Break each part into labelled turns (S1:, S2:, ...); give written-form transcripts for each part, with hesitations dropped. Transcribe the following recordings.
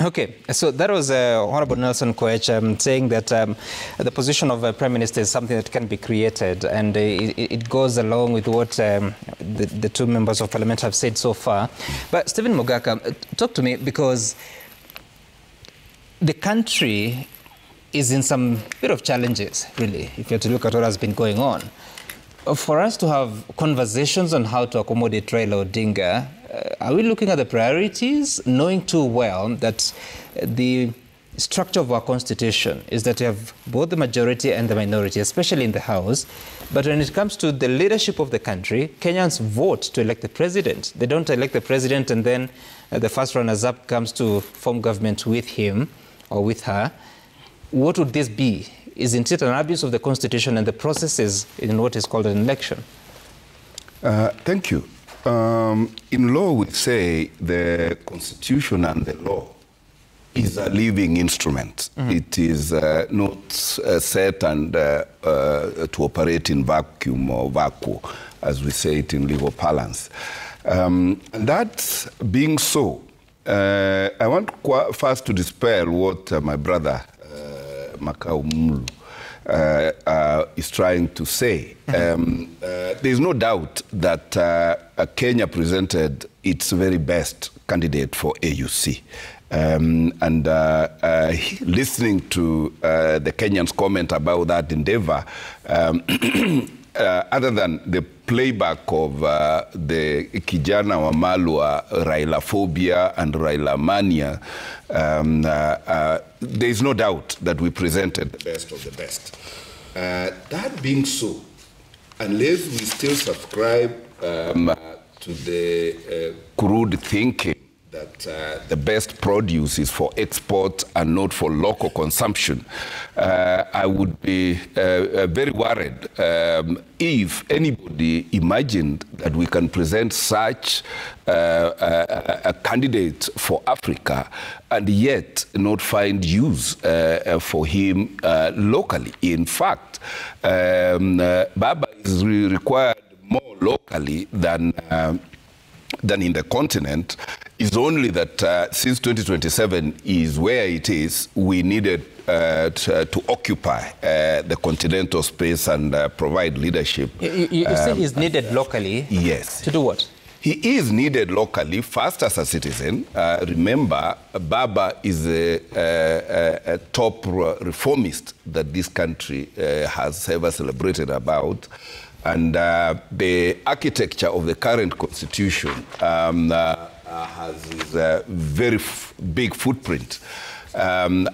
S1: Okay, so that was Honorable Nelson Koech saying that the position of Prime Minister is something that can be created, and it goes along with what the two members of Parliament have said so far. But Stephen Mogaka, talk to me, because the country is in some bit of challenges, really, if you have to look at what has been going on. For us to have conversations on how to accommodate Raila Odinga, are we looking at the priorities, knowing too well that the structure of our constitution is that we have both the majority and the minority, especially in the House, but when it comes to the leadership of the country, Kenyans vote to elect the president. They don't elect the president and then the first runners-up comes to form government with him or with her. What would this be? Isn't it an abuse of the constitution and the processes in what is called an election?
S2: Thank you. In law, we say the constitution and the law is a living instrument. It is not set and to operate in vacuum or vacuum, as we say it in legal parlance. And that being so, I want first to dispel what my brother Makau Mulu is trying to say. There is no doubt that Kenya presented its very best candidate for AUC. Listening to the Kenyans' comment about that endeavor, other than the playback of the Kijana wa Malwa, Raila phobia and Raila mania, there is no doubt that we presented the best of the best. That being so, unless we still subscribe to the crude thinking that the best produce is for export and not for local consumption, I would be very worried if anybody imagined that we can present such a candidate for Africa and yet not find use for him locally. In fact, Baba is required more locally than in the continent. Is only that since 2027 is where it is, we needed to occupy the continental space and provide leadership.
S1: You say he's needed locally?
S2: Yes.
S1: To do what?
S2: He is needed locally, first as a citizen. Remember, Baba is a top reformist that this country has ever celebrated about. And the architecture of the current constitution has a very big footprint. Baba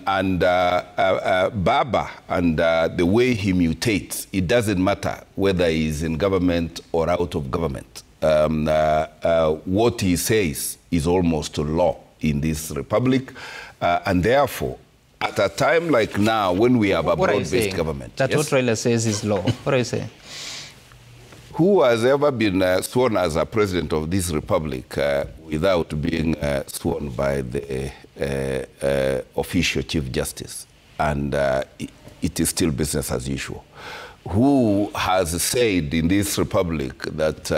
S2: and the way he mutates, it doesn't matter whether he's in government or out of government. What he says is almost law in this republic. And therefore, at a time like now, when we have a broad-based government.
S1: That's what Raila says is law. What are you saying?
S2: Who has ever been sworn as a president of this republic without being sworn by the official chief justice? And it is still business as usual. Who has said in this republic that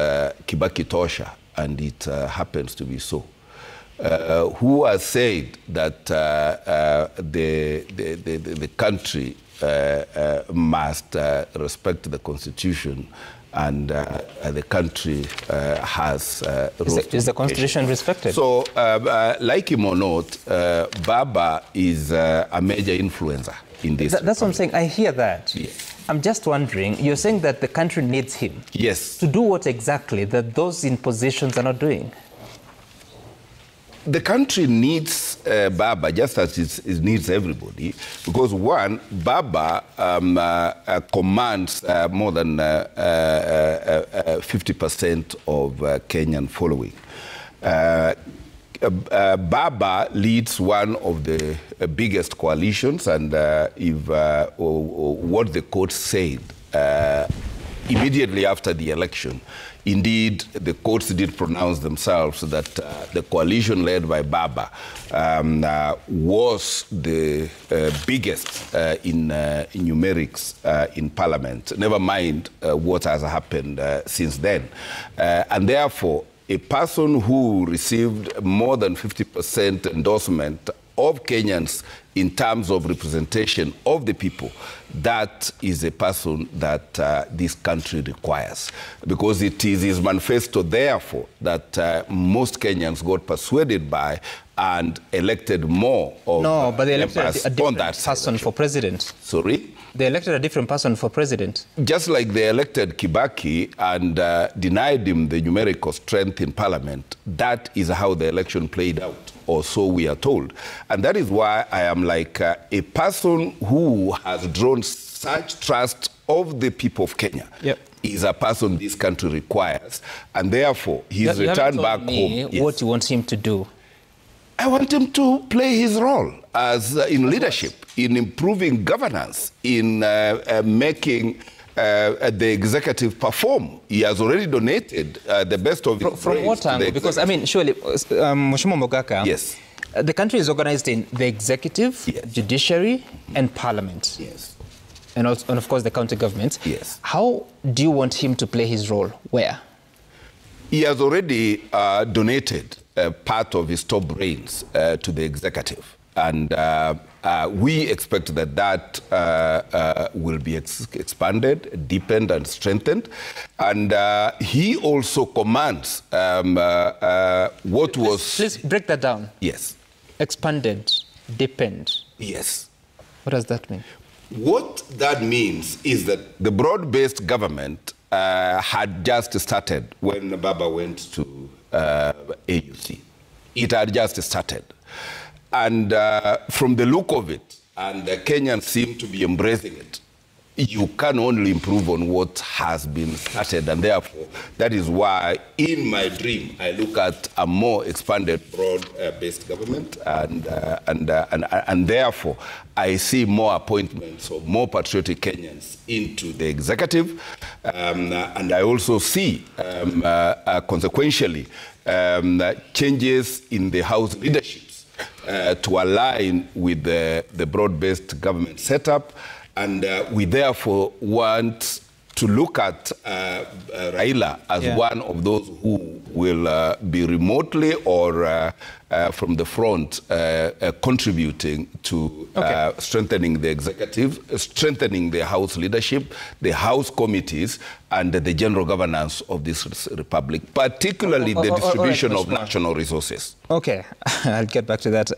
S2: Kibaki tosha, and it happens to be so? Who has said that the country must respect the constitution, and the country has
S1: is the constitution respected?
S2: So, like him or not, Baba is a major influencer in this.
S1: That's what I'm saying. I hear that.
S2: Yes.
S1: I'm just wondering, you're saying that the country needs him.
S2: Yes.
S1: To do what exactly that those in positions are not doing?
S2: The country needs Baba just as it needs everybody, because one, Baba commands more than 50% of Kenyan following. Baba leads one of the biggest coalitions, and if what the court said immediately after the election, indeed, the courts did pronounce themselves that the coalition led by Baba was the biggest in numerics in Parliament, never mind what has happened since then. And therefore, a person who received more than 50% endorsement of Kenyans in terms of representation of the people, that is a person that this country requires. Because it is his manifesto, therefore, that most Kenyans got persuaded by and elected more of
S1: No, but they elected
S2: members
S1: a different
S2: on that
S1: person for president.
S2: Sorry?
S1: They elected a different person for president.
S2: Just like they elected Kibaki and denied him the numerical strength in parliament, that is how the election played out, or so we are told. And that is why I am like a person who has drawn such trust of the people of Kenya.
S1: Yep.
S2: Is a person this country requires, and therefore he's returned back home.
S1: What you want him to do?
S2: I want him to play his role as in leadership, in improving governance, in making the executive perform. He has already donated the best of his
S1: From what angle? Because, I mean, surely, Mheshimiwa Mogaka,
S2: yes,
S1: the country is organized in the executive,
S2: yes,
S1: judiciary, and parliament.
S2: Yes.
S1: And, also, and of course, the county government.
S2: Yes.
S1: How do you want him to play his role? Where?
S2: He has already donated part of his top brains to the executive. And we expect that that will be expanded, deepened, and strengthened. And he also commands what was...
S1: Please break that down.
S2: Yes.
S1: Expanded, deepened.
S2: Yes.
S1: What does that mean?
S2: What that means is that the broad-based government had just started when Baba went to AUC. It had just started. And from the look of it, and the Kenyans seem to be embracing it, you can only improve on what has been started. And therefore, that is why, in my dream, I look at a more expanded, broad-based government. And therefore, I see more appointments of more patriotic Kenyans into the executive. And I also see, consequentially, changes in the House leaderships to align with the broad-based government setup. And we therefore want to look at Raila as one of those who will be remotely or from the front contributing to strengthening the executive, strengthening the House leadership, the House committees, and the general governance of this republic, particularly the distribution of national resources.
S1: Okay, I'll get back to that.